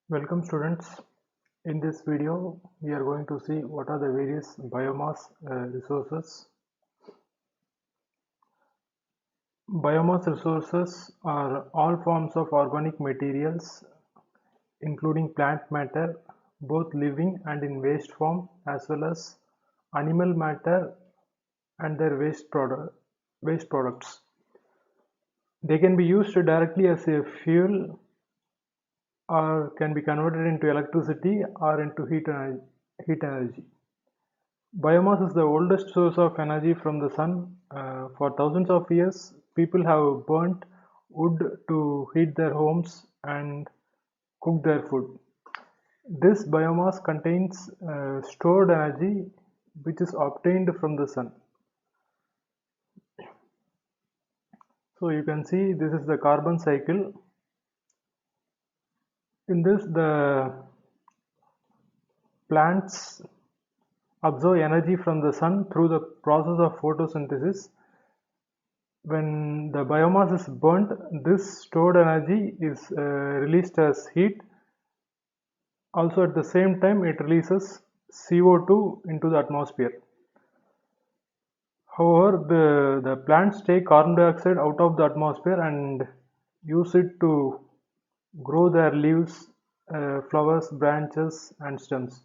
Welcome students. In this video, we are going to see what are the various biomass resources. Biomass resources are all forms of organic materials, including plant matter, both living and in waste form, as well as animal matter and their waste products. They can be used directly as a fuel or can be converted into electricity or into heat energy. Biomass is the oldest source of energy from the sun. For thousands of years, people have burnt wood to heat their homes and cook their food. This biomass contains stored energy which is obtained from the sun. So you can see this is the carbon cycle. In this, the plants absorb energy from the sun through the process of photosynthesis. When the biomass is burnt, this stored energy is released as heat. Also, at the same time, it releases CO2 into the atmosphere. However, the plants take carbon dioxide out of the atmosphere and use it to grow their leaves, flowers, branches, and stems.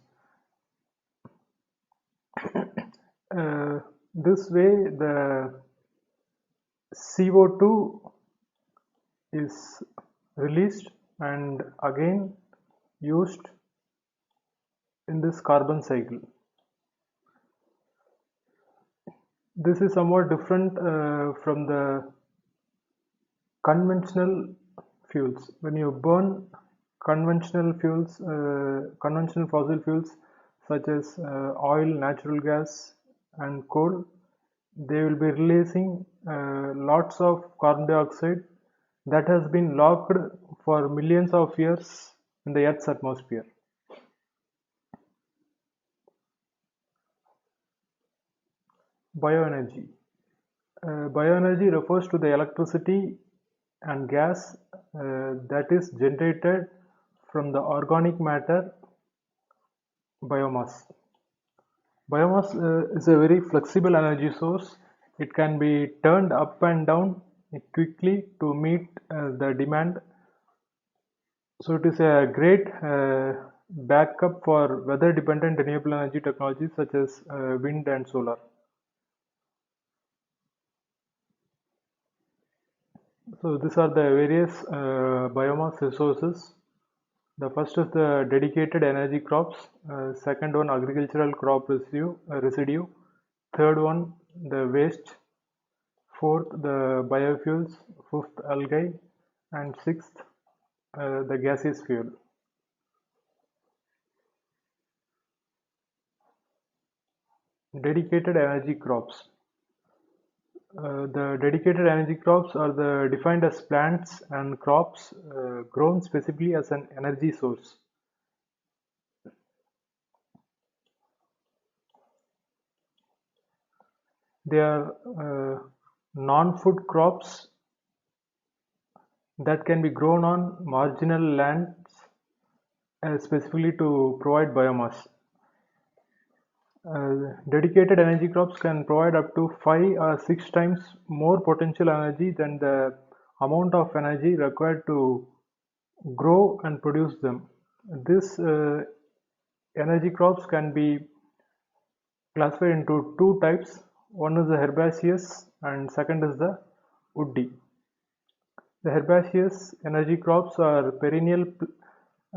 This way, the CO2 is released and again used in this carbon cycle. This is somewhat different from the conventional fuels. When you burn conventional fuels, conventional fossil fuels such as oil, natural gas, and coal, they will be releasing lots of carbon dioxide that has been locked for millions of years in the Earth's atmosphere. Bioenergy. Bioenergy refers to the electricity and gas that is generated from the organic matter biomass. Biomass is a very flexible energy source. It can be turned up and down quickly to meet the demand. So it is a great backup for weather-dependent renewable energy technologies such as wind and solar. So these are the various biomass resources. The first is the dedicated energy crops, second one agricultural crop residue, third one the waste, fourth the biofuels, fifth algae, and sixth the gaseous fuel. Dedicated energy crops. The dedicated energy crops are defined as plants and crops grown specifically as an energy source. They are non-food crops that can be grown on marginal lands specifically to provide biomass. Dedicated energy crops can provide up to 5 or 6 times more potential energy than the amount of energy required to grow and produce them. This energy crops can be classified into two types. One is the herbaceous and second is the woody. The herbaceous energy crops are perennial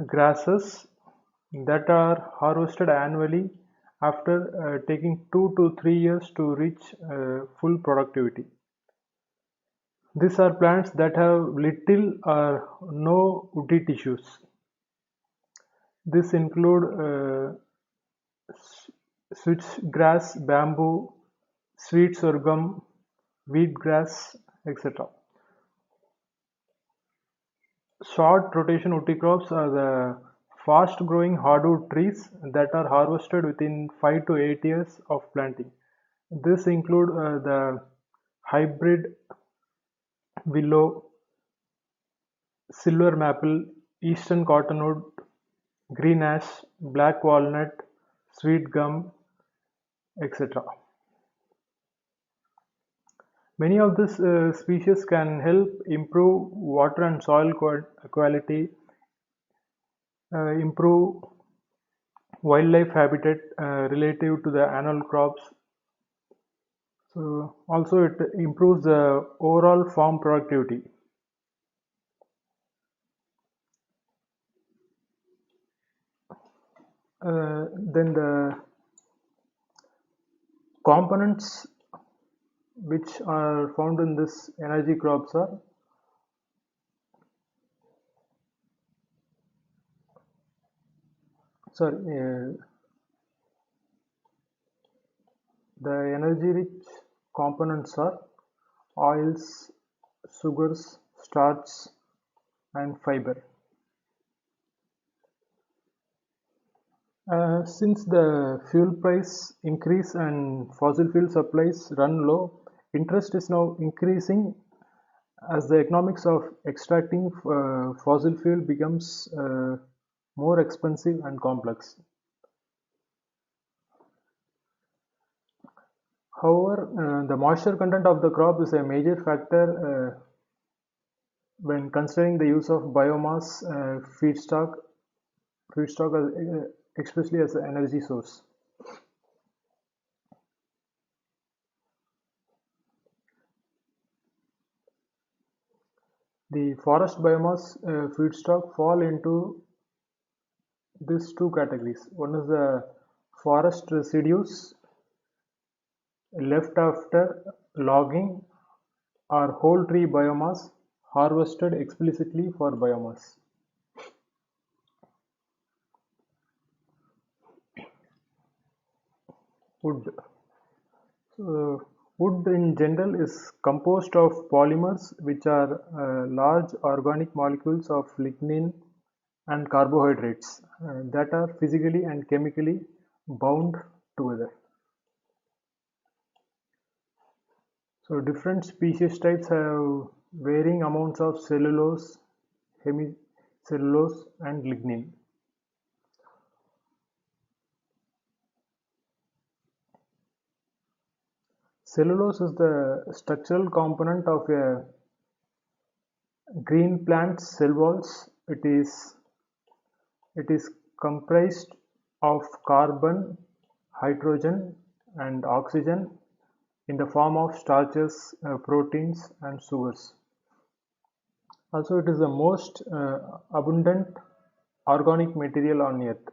grasses that are harvested annually after taking 2 to 3 years to reach full productivity. These are plants that have little or no woody tissues. This include switchgrass, bamboo, sweet sorghum, wheatgrass, etc. Short rotation woody crops are the fast growing hardwood trees that are harvested within 5 to 8 years of planting. This include the hybrid willow, silver maple, eastern cottonwood, green ash, black walnut, sweet gum, etc. Many of these species can help improve water and soil quality, improve wildlife habitat relative to the annual crops. So also it improves the overall farm productivity. Then the components which are found in this energy crops are sorry the energy rich components are oils, sugars, starch, and fiber. Since the fuel price increase and fossil fuel supplies run low, interest is now increasing as the economics of extracting fossil fuel becomes more expensive and complex. However, the moisture content of the crop is a major factor when considering the use of biomass feedstock especially as an energy source. The forest biomass feedstock fall into these two categories. One is the forest residues left after logging or whole tree biomass harvested explicitly for biomass. Wood. Wood in general is composed of polymers which are large organic molecules of lignin and carbohydrates that are physically and chemically bound together. So different species types have varying amounts of cellulose, hemicellulose and lignin. Cellulose is the structural component of a green plant's cell walls. It is comprised of carbon, hydrogen and oxygen in the form of starches, proteins and sugars. Also, it is the most abundant organic material on earth.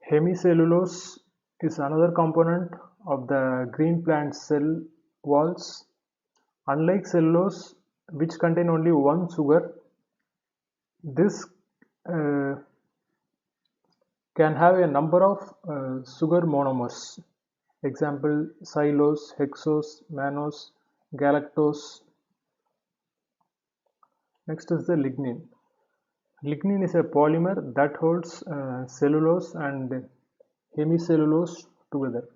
Hemicellulose is another component of the green plant cell walls. Unlike cellulose, which contain only one sugar, this uh, can have a number of sugar monomers. Example, xylose, hexose, mannose, galactose. Next is the lignin. Lignin is a polymer that holds cellulose and hemicellulose together.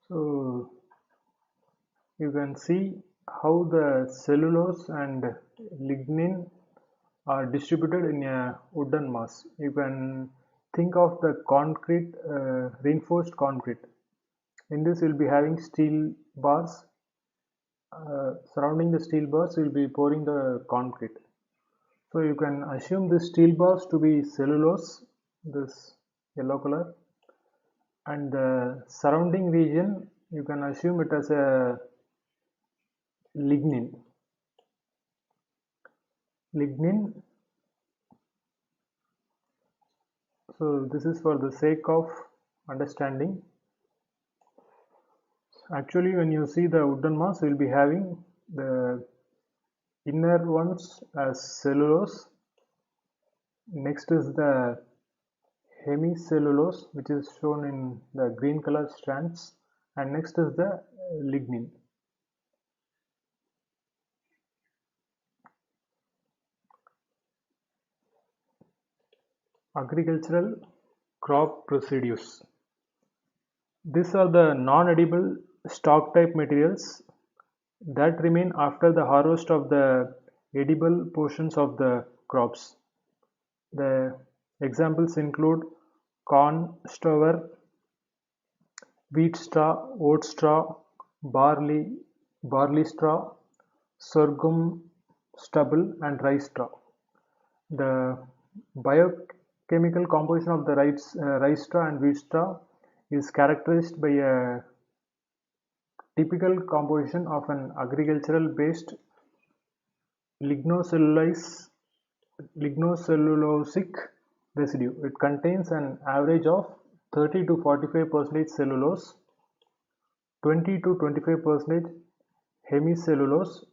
So you can see how the cellulose and lignin are distributed in a wooden mass. You can think of the concrete, reinforced concrete. In this, you'll be having steel bars. Surrounding the steel bars, you'll be pouring the concrete. So you can assume the steel bars to be cellulose, this yellow color, and the surrounding region you can assume it as a lignin. Lignin. So this is for the sake of understanding. Actually, when you see the wooden mass, you will be having the inner ones as cellulose. Next is the hemicellulose, which is shown in the green color strands, and next is the lignin. Agricultural crop residues. These are the non-edible stock type materials that remain after the harvest of the edible portions of the crops. The examples include corn stover, wheat straw, oat straw, barley straw, sorghum stubble, and rice straw. The biochemical composition of the rice straw and wheat straw is characterized by a typical composition of an agricultural-based lignocellulosic residue. It contains an average of 30 to 45% cellulose, 20 to 25% hemicellulose,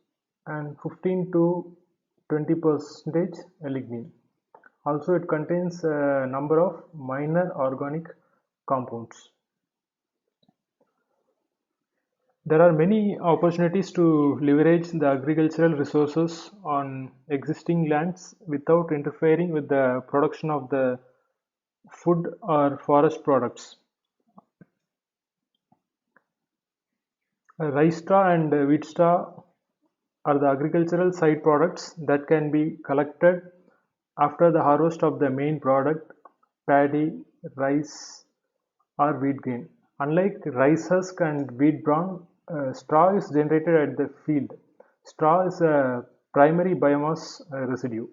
and 15 to 20% lignin. Also, it contains a number of minor organic compounds. There are many opportunities to leverage the agricultural resources on existing lands without interfering with the production of the food or forest products. Rice straw and wheat straw are the agricultural side products that can be collected after the harvest of the main product, paddy, rice, or wheat grain. Unlike rice husk and wheat bran, straw is generated at the field. Straw is a primary biomass residue.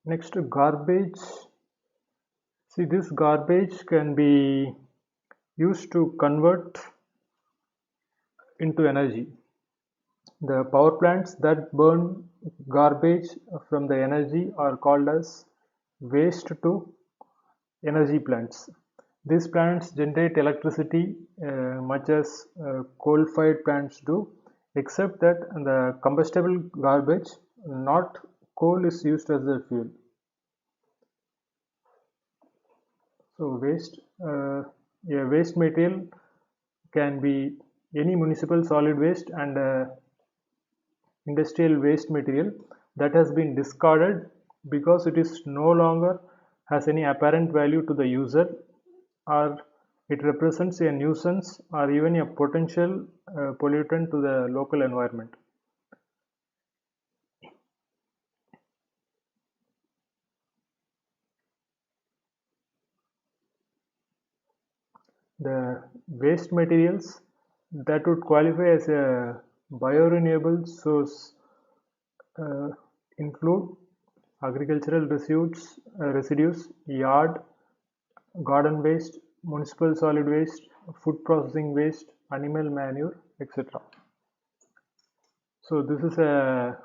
Next, garbage. See, this garbage can be used to convert into energy. The power plants that burn garbage from the energy are called as waste to energy plants. These plants generate electricity much as coal-fired plants do, except that the combustible garbage, not coal, is used as the fuel. So waste material can be any municipal solid waste and industrial waste material that has been discarded because it is no longer has any apparent value to the user, or it represents a nuisance or even a potential pollutant to the local environment. The waste materials that would qualify as a biorenewable source include agricultural residues, yard, garden waste, municipal solid waste, food processing waste, animal manure, etc. So this is a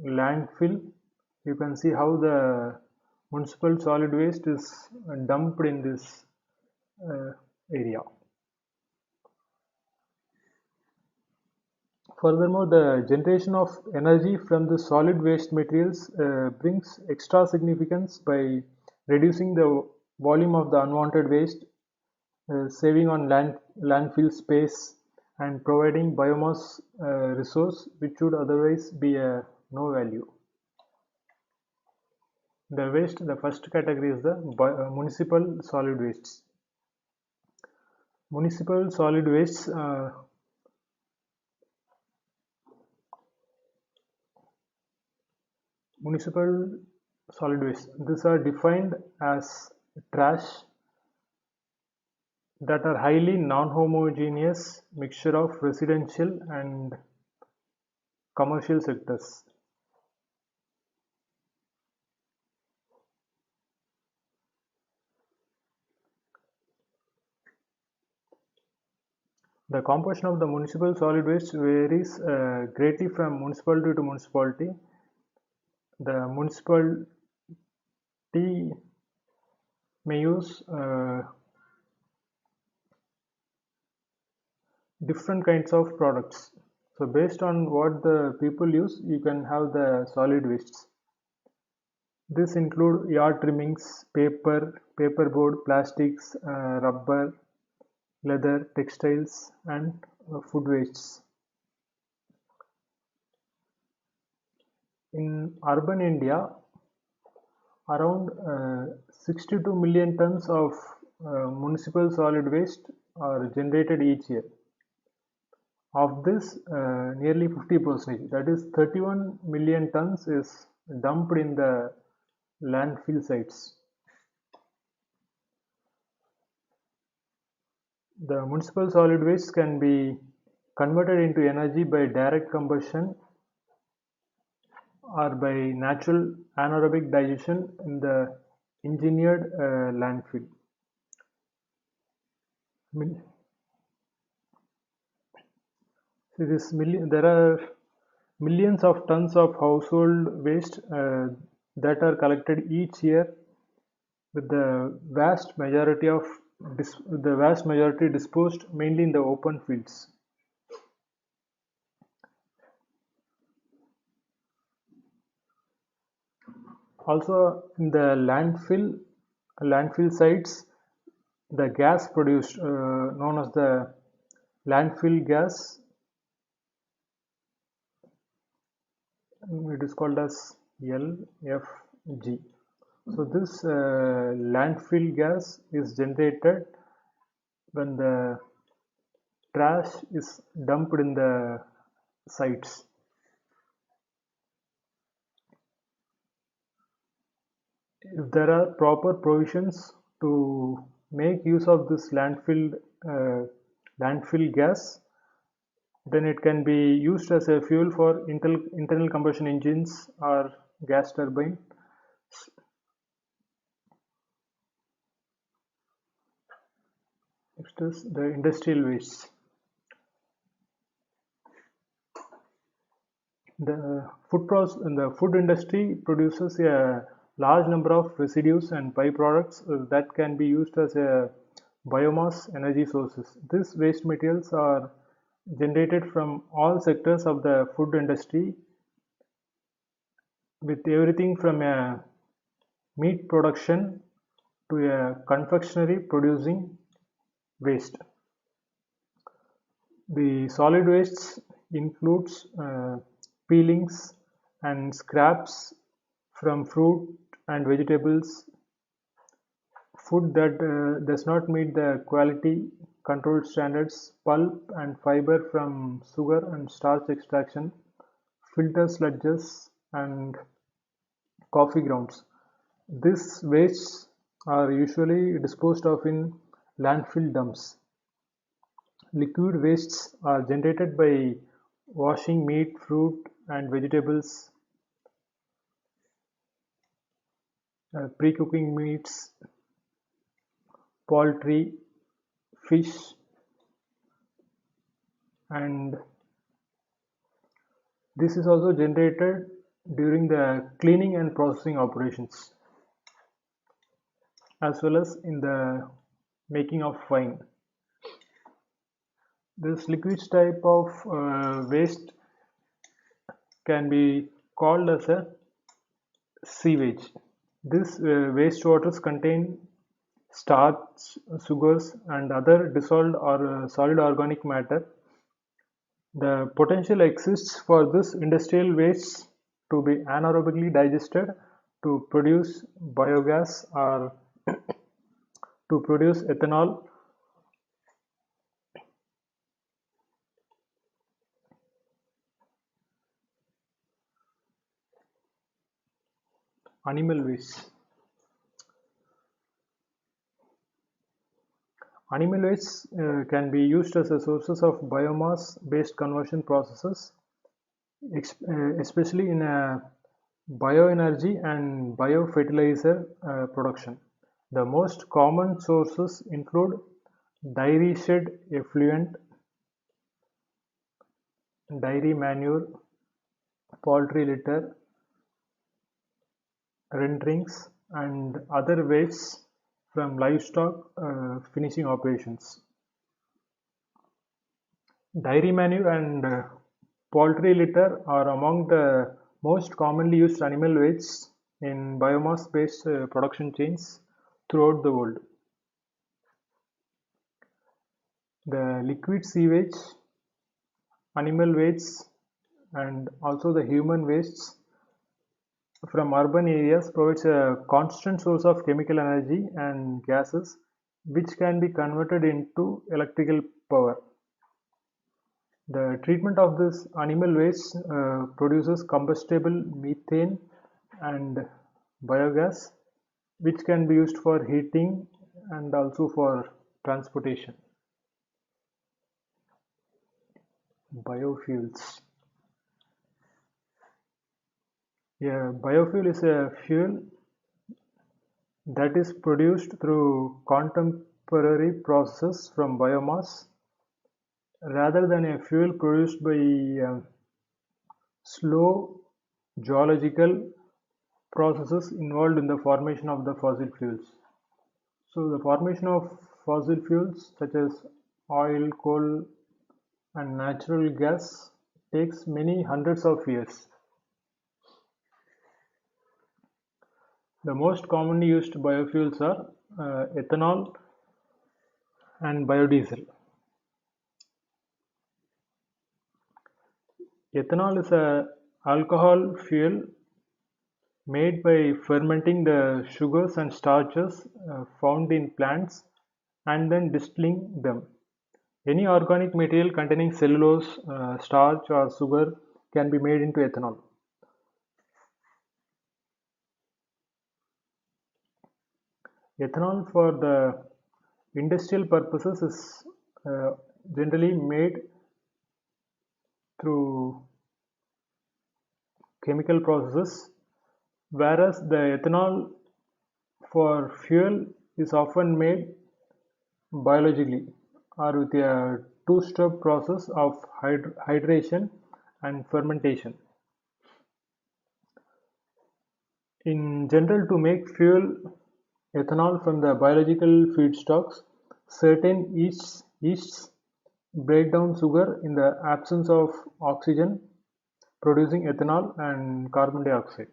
landfill. You can see how the municipal solid waste is dumped in this area. Furthermore, the generation of energy from the solid waste materials brings extra significance by reducing the volume of the unwanted waste, saving on landfill space, and providing biomass resource which would otherwise be a no value. The first category is the municipal solid wastes. Municipal solid wastes these are defined as trash that are highly non-homogeneous mixture of residential and commercial sectors. The composition of the municipal solid waste varies greatly from municipality to municipality. The municipality may use different kinds of products. So based on what the people use, you can have the solid wastes. This include yard trimmings, paperboard, plastics, rubber, leather, textiles, and food wastes. In urban India, around 62 million tons of municipal solid waste are generated each year. Of this, nearly 50%, that is 31 million tons, is dumped in the landfill sites. The municipal solid waste can be converted into energy by direct combustion or by natural anaerobic digestion in the engineered landfill. There are millions of tons of household waste that are collected each year, with the vast majority disposed mainly in the open fields. Also, in the landfill sites, the gas produced, known as the landfill gas, it is called as LFG. So this landfill gas is generated when the trash is dumped in the sites. If there are proper provisions to make use of this landfill gas, then it can be used as a fuel for internal combustion engines or gas turbine. Next is the industrial waste. The food industry produces a large number of residues and byproducts that can be used as a biomass energy sources. These waste materials are generated from all sectors of the food industry, with everything from a meat production to a confectionery producing waste. The solid wastes includes peelings and scraps from fruit and vegetables, food that does not meet the quality control standards, pulp and fiber from sugar and starch extraction, filter sludges, and coffee grounds. These wastes are usually disposed of in landfill dumps. Liquid wastes are generated by washing meat, fruit, and vegetables, pre-cooking meats, poultry, fish, and this is also generated during the cleaning and processing operations, as well as in the making of wine. This liquid type of waste can be called as a sewage. These wastewaters contain starch, sugars, and other dissolved or solid organic matter. The potential exists for this industrial waste to be anaerobically digested to produce biogas or to produce ethanol. Animal waste. Animal waste can be used as a sources of biomass-based conversion processes, especially in bioenergy and biofertilizer production. The most common sources include dairy shed effluent, dairy manure, poultry litter, renderings, and other wastes from livestock finishing operations. Dairy manure and poultry litter are among the most commonly used animal wastes in biomass-based production chains throughout the world. The liquid sewage, animal wastes, and also the human wastes from urban areas provides a constant source of chemical energy and gases which can be converted into electrical power. The treatment of this animal waste produces combustible methane and biogas, which can be used for heating and also for transportation. Biofuels. Yeah, biofuel is a fuel that is produced through contemporary processes from biomass rather than a fuel produced by slow geological processes involved in the formation of the fossil fuels. So the formation of fossil fuels such as oil, coal and natural gas takes many hundreds of years. The most commonly used biofuels are ethanol and biodiesel. Ethanol is a alcohol fuel made by fermenting the sugars and starches found in plants and then distilling them. Any organic material containing cellulose, starch or sugar can be made into ethanol. Ethanol for the industrial purposes is generally made through chemical processes, whereas the ethanol for fuel is often made biologically or with a two-step process of hydration and fermentation. In general, to make fuel ethanol from the biological feedstocks, certain yeasts break down sugar in the absence of oxygen, producing ethanol and carbon dioxide.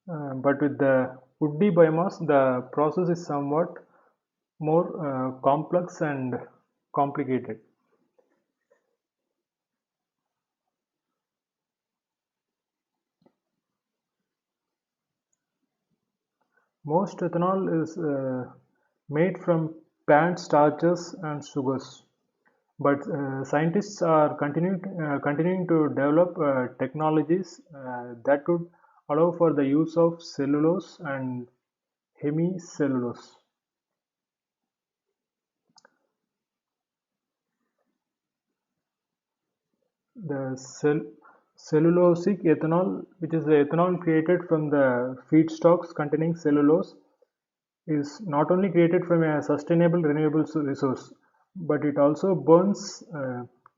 But with the woody biomass, the process is somewhat more complex and complicated. Most ethanol is made from plant starches and sugars, but scientists are continuing to develop technologies that would allow for the use of cellulose and hemicellulose. The cellulosic ethanol, which is the ethanol created from the feedstocks containing cellulose, is not only created from a sustainable renewable resource, but it also burns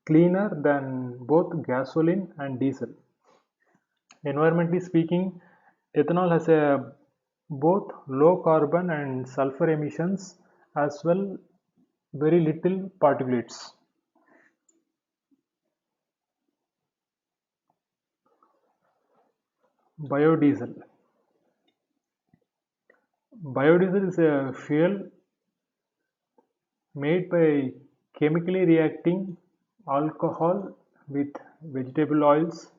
cleaner than both gasoline and diesel. Environmentally speaking, ethanol has a both low carbon and sulfur emissions as well very little particulates. Biodiesel. Biodiesel is a fuel made by chemically reacting alcohol with vegetable oils,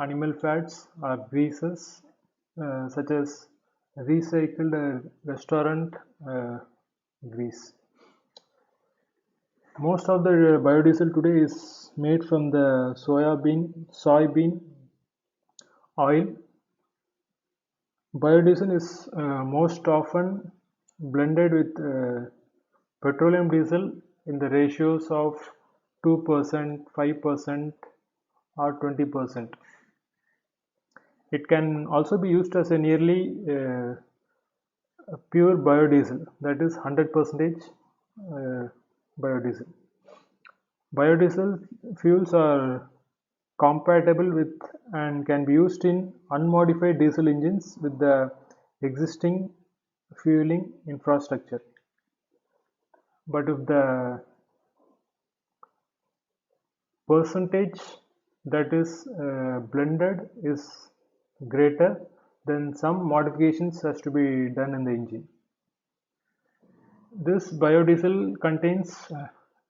animal fats or greases such as recycled restaurant grease. Most of the biodiesel today is made from the soybean oil. Biodiesel is most often blended with petroleum diesel in the ratios of 2%, 5% or 20%. It can also be used as a nearly pure biodiesel, that is 100% biodiesel. Biodiesel fuels are compatible with and can be used in unmodified diesel engines with the existing fueling infrastructure. But if the percentage that is blended is greater, then some modifications has to be done in the engine. This biodiesel contains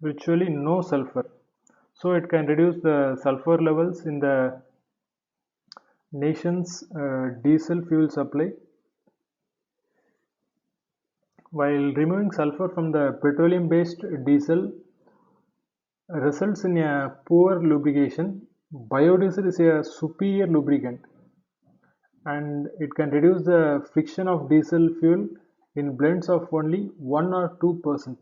virtually no sulfur, so it can reduce the sulfur levels in the nation's diesel fuel supply. While removing sulfur from the petroleum-based diesel results in a poor lubrication, biodiesel is a superior lubricant and it can reduce the friction of diesel fuel in blends of only 1 or 2%.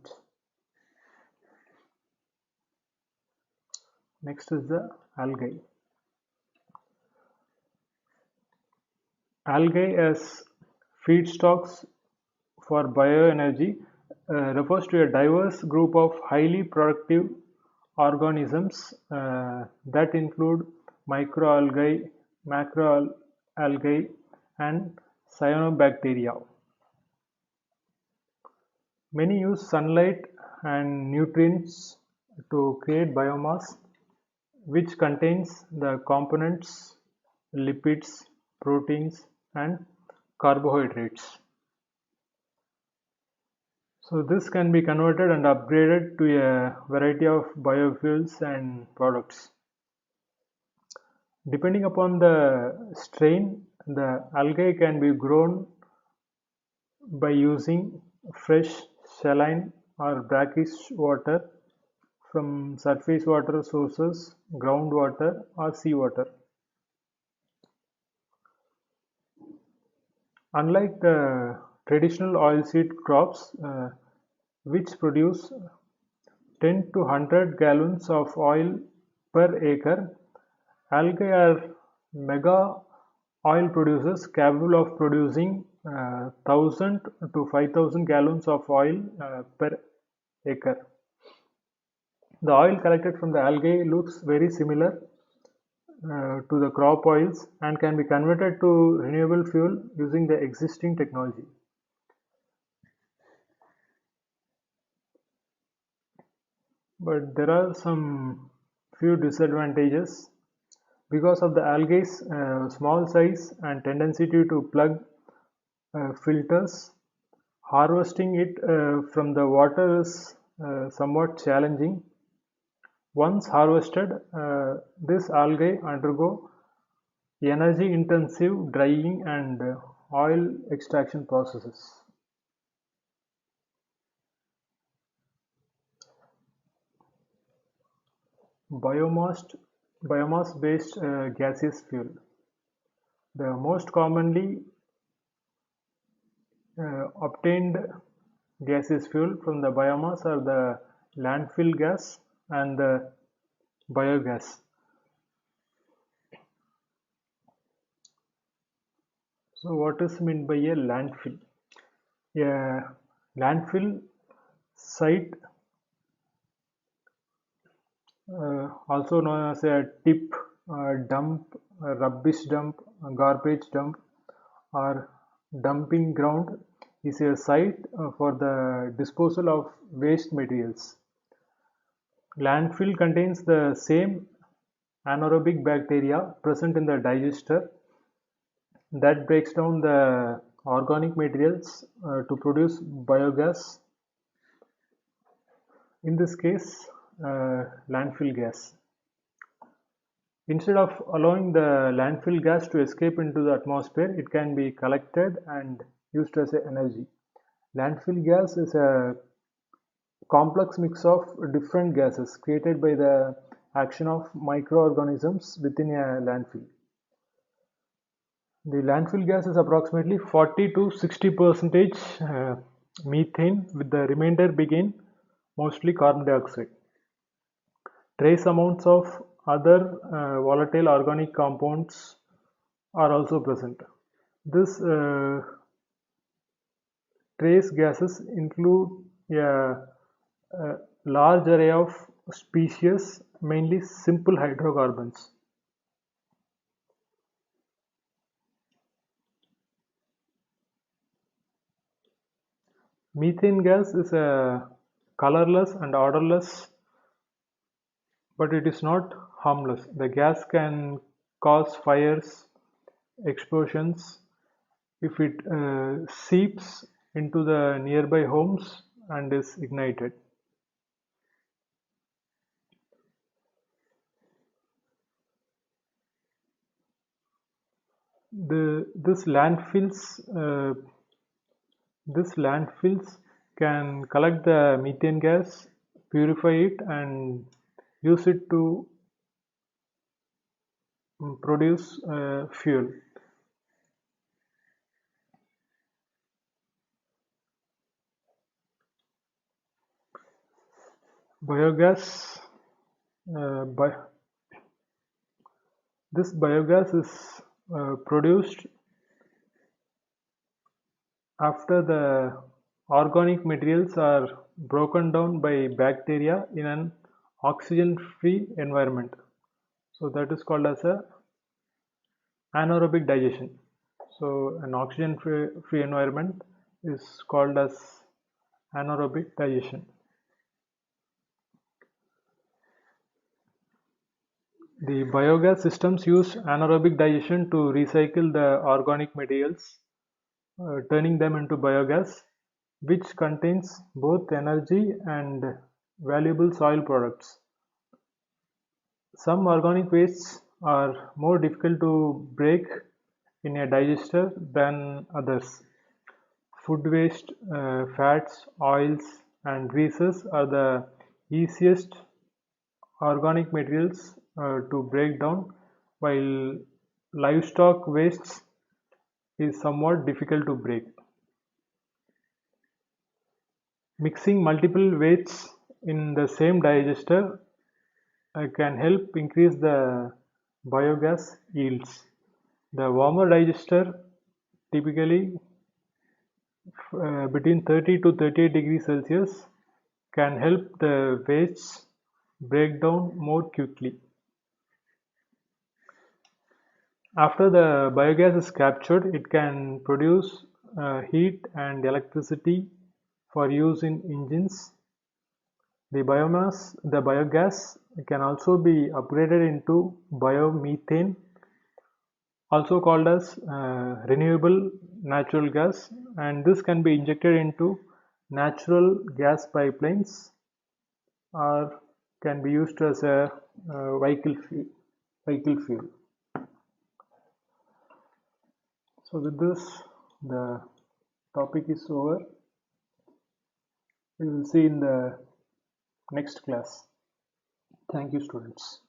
Next is the algae. Algae as feedstocks for bioenergy refers to a diverse group of highly productive organisms that include microalgae, macroalgae, and cyanobacteria. Many use sunlight and nutrients to create biomass, which contains the components lipids, proteins, and carbohydrates. So this can be converted and upgraded to a variety of biofuels and products. Depending upon the strain, the algae can be grown by using fresh saline or brackish water from surface water sources, groundwater or seawater. Unlike the traditional oilseed crops, which produce 10 to 100 gallons of oil per acre, algae are mega oil producers capable of producing 1000 to 5000 gallons of oil per acre. The oil collected from the algae looks very similar to the crop oils and can be converted to renewable fuel using the existing technology. But there are some few disadvantages because of the algae's small size and tendency to plug filters. Harvesting it from the water is somewhat challenging. Once harvested, this algae undergo energy-intensive drying and oil extraction processes. Biomass-based gaseous fuel. The most commonly obtained gaseous fuel from the biomass are the landfill gas and the biogas. So what is meant by a landfill? A landfill site, also known as a tip, dump, a rubbish dump, a garbage dump, or dumping ground, is a site for the disposal of waste materials. Landfill contains the same anaerobic bacteria present in the digester that breaks down the organic materials to produce biogas, in this case landfill gas. Instead of allowing the landfill gas to escape into the atmosphere, it can be collected and used as energy. Landfill gas is a complex mix of different gases created by the action of microorganisms within a landfill. The landfill gas is approximately 40 to 60% methane, with the remainder being mostly carbon dioxide. Trace amounts of other volatile organic compounds are also present. This trace gases include a large array of species, mainly simple hydrocarbons. Methane gas is a colorless and odorless, but it is not harmless. The gas can cause fires, explosions if it seeps into the nearby homes and is ignited. This landfills This landfills can collect the methane gas, purify it, and use it to produce fuel. Biogas. By this biogas is produced after the organic materials are broken down by bacteria in an oxygen-free environment. So that is called as a anaerobic digestion. So an oxygen-free environment is called as anaerobic digestion. The biogas systems use anaerobic digestion to recycle the organic materials, turning them into biogas, which contains both energy and valuable soil products. Some organic wastes are more difficult to break in a digester than others. Food waste, fats, oils, and greases are the easiest organic materials to break down, while livestock wastes is somewhat difficult to break. Mixing multiple wastes in the same digester can help increase the biogas yields. The warmer digester, typically between 30 to 38 degrees Celsius, can help the wastes break down more quickly. After the biogas is captured, it can produce heat and electricity for use in engines. The biogas can also be upgraded into biomethane, also called as renewable natural gas, and this can be injected into natural gas pipelines or can be used as a vehicle fuel. So with this, the topic is over. We will see in the next class. Thank you, students.